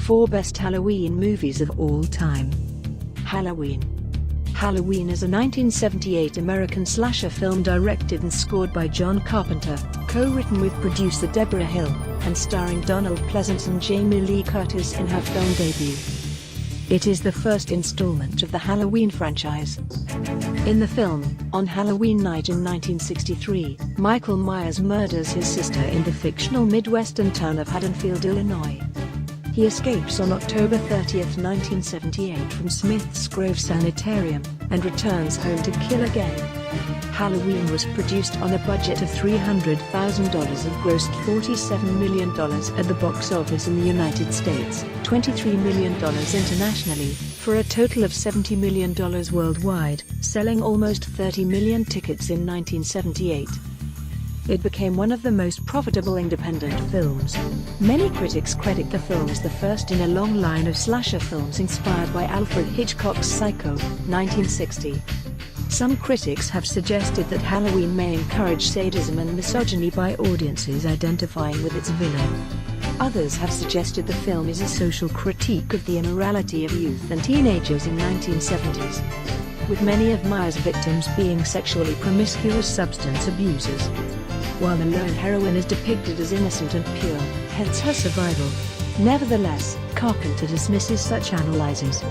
4 best Halloween movies of all time. Halloween. Halloween is a 1978 American slasher film directed and scored by John Carpenter, co-written with producer Deborah Hill, and starring Donald Pleasence and Jamie Lee Curtis in her film debut. It is the first installment of the Halloween franchise. In the film, on Halloween night in 1963, Michael Myers murders his sister in the fictional Midwestern town of Haddonfield, Illinois. He escapes on October 30, 1978 from Smith's Grove Sanitarium, and returns home to kill again. Halloween was produced on a budget of $300,000 and grossed $47 million at the box office in the United States, $23 million internationally, for a total of $70 million worldwide, selling almost 30 million tickets in 1978. It became one of the most profitable independent films. Many critics credit the film as the first in a long line of slasher films inspired by Alfred Hitchcock's Psycho, 1960. Some critics have suggested that Halloween may encourage sadism and misogyny by audiences identifying with its villain. Others have suggested the film is a social critique of the immorality of youth and teenagers in 1970s, with many of Myers' victims being sexually promiscuous substance abusers, while the lone heroine is depicted as innocent and pure, hence her survival. Nevertheless, Carpenter dismisses such analyses.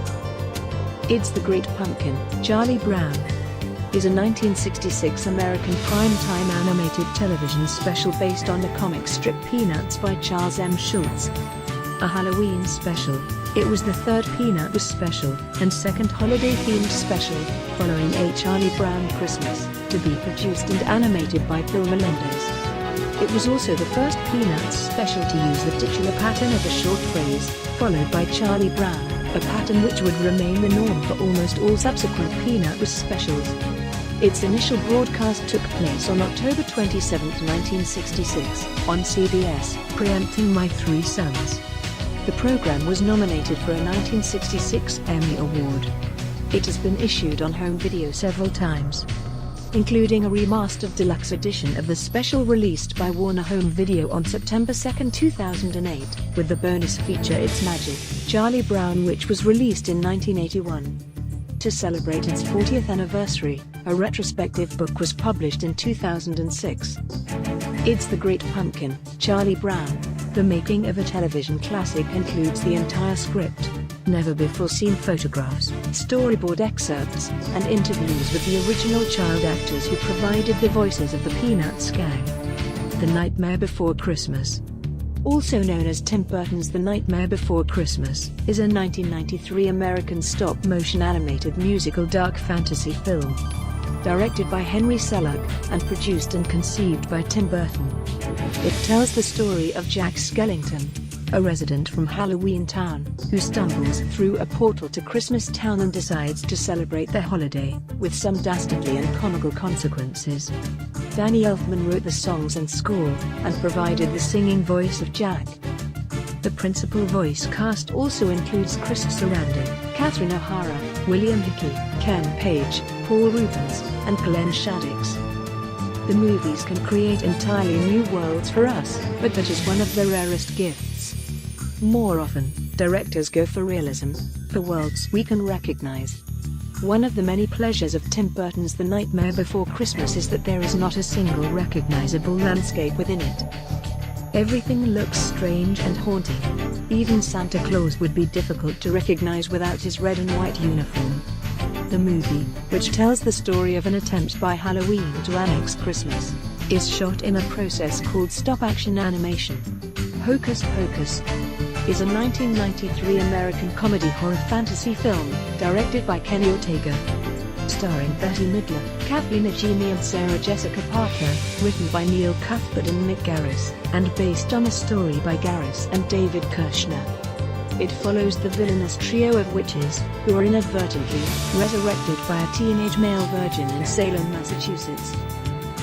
It's the Great Pumpkin, Charlie Brown is a 1966 American primetime animated television special based on the comic strip Peanuts by Charles M. Schulz. A Halloween special, it was the third Peanuts special and second holiday-themed special, following A Charlie Brown Christmas, to be produced and animated by Bill Melendez. It was also the first Peanuts special to use the titular pattern of a short phrase, followed by Charlie Brown, a pattern which would remain the norm for almost all subsequent Peanuts specials. Its initial broadcast took place on October 27, 1966, on CBS, preempting My Three Sons. The program was nominated for a 1966 Emmy Award. It has been issued on home video several times, including a remastered deluxe edition of the special released by Warner Home Video on September 2, 2008, with the bonus feature It's Magic, Charlie Brown, which was released in 1981. To celebrate its 40th anniversary, a retrospective book was published in 2006. It's the Great Pumpkin, Charlie Brown, the making of a television classic, includes the entire script, never-before-seen photographs, storyboard excerpts, and interviews with the original child actors who provided the voices of the Peanuts gang. The Nightmare Before Christmas, also known as Tim Burton's The Nightmare Before Christmas, is a 1993 American stop-motion animated musical dark fantasy film, directed by Henry Selick, and produced and conceived by Tim Burton. It tells the story of Jack Skellington, a resident from Halloween Town, who stumbles through a portal to Christmas Town and decides to celebrate the holiday, with some dastardly and comical consequences. Danny Elfman wrote the songs and score, and provided the singing voice of Jack. The principal voice cast also includes Chris Sarandon, Catherine O'Hara, William Hickey, Ken Page, Paul Rubens, and Glenn Shaddix. The movies can create entirely new worlds for us, but that is one of the rarest gifts. More often, directors go for realism, for worlds we can recognize. One of the many pleasures of Tim Burton's The Nightmare Before Christmas is that there is not a single recognizable landscape within it. Everything looks strange and haunting. Even Santa Claus would be difficult to recognize without his red and white uniform. The movie, which tells the story of an attempt by Halloween to annex Christmas, is shot in a process called stop-action animation. Hocus Pocus is a 1993 American comedy horror fantasy film, directed by Kenny Ortega, starring Bette Midler, Kathleen Najimy and Sarah Jessica Parker, written by Neil Cuthbert and Mick Garris, and based on a story by Garris and David Kirshner. It follows the villainous trio of witches, who are inadvertently resurrected by a teenage male virgin in Salem, Massachusetts.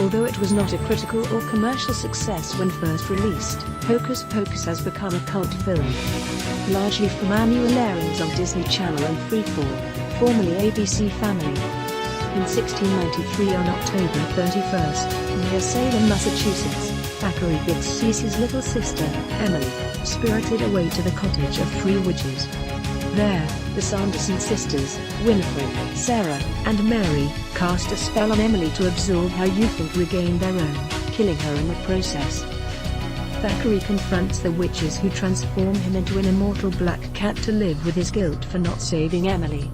Although it was not a critical or commercial success when first released, Hocus Pocus has become a cult film, largely from annual airings on Disney Channel and Freeform, formerly ABC Family. In 1693, on October 31st, near Salem, Massachusetts, Thackeray gets Cece's little sister, Emily, spirited away to the cottage of three witches. There, the Sanderson sisters, Winifred, Sarah, and Mary, cast a spell on Emily to absorb her youth and regain their own, killing her in the process. Thackeray confronts the witches, who transform him into an immortal black cat to live with his guilt for not saving Emily.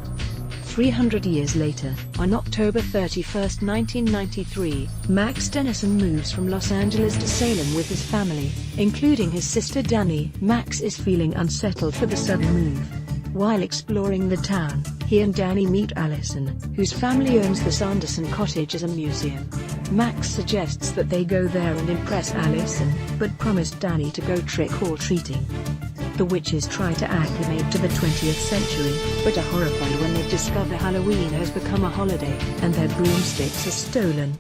300 years later, on October 31, 1993, Max Dennison moves from Los Angeles to Salem with his family, including his sister Danny. Max is feeling unsettled for the sudden move. While exploring the town, he and Danny meet Allison, whose family owns the Sanderson cottage as a museum. Max suggests that they go there and impress Allison, but promised Danny to go trick-or-treating. The witches try to acclimate to the 20th century, but are horrified when they discover Halloween has become a holiday, and their broomsticks are stolen.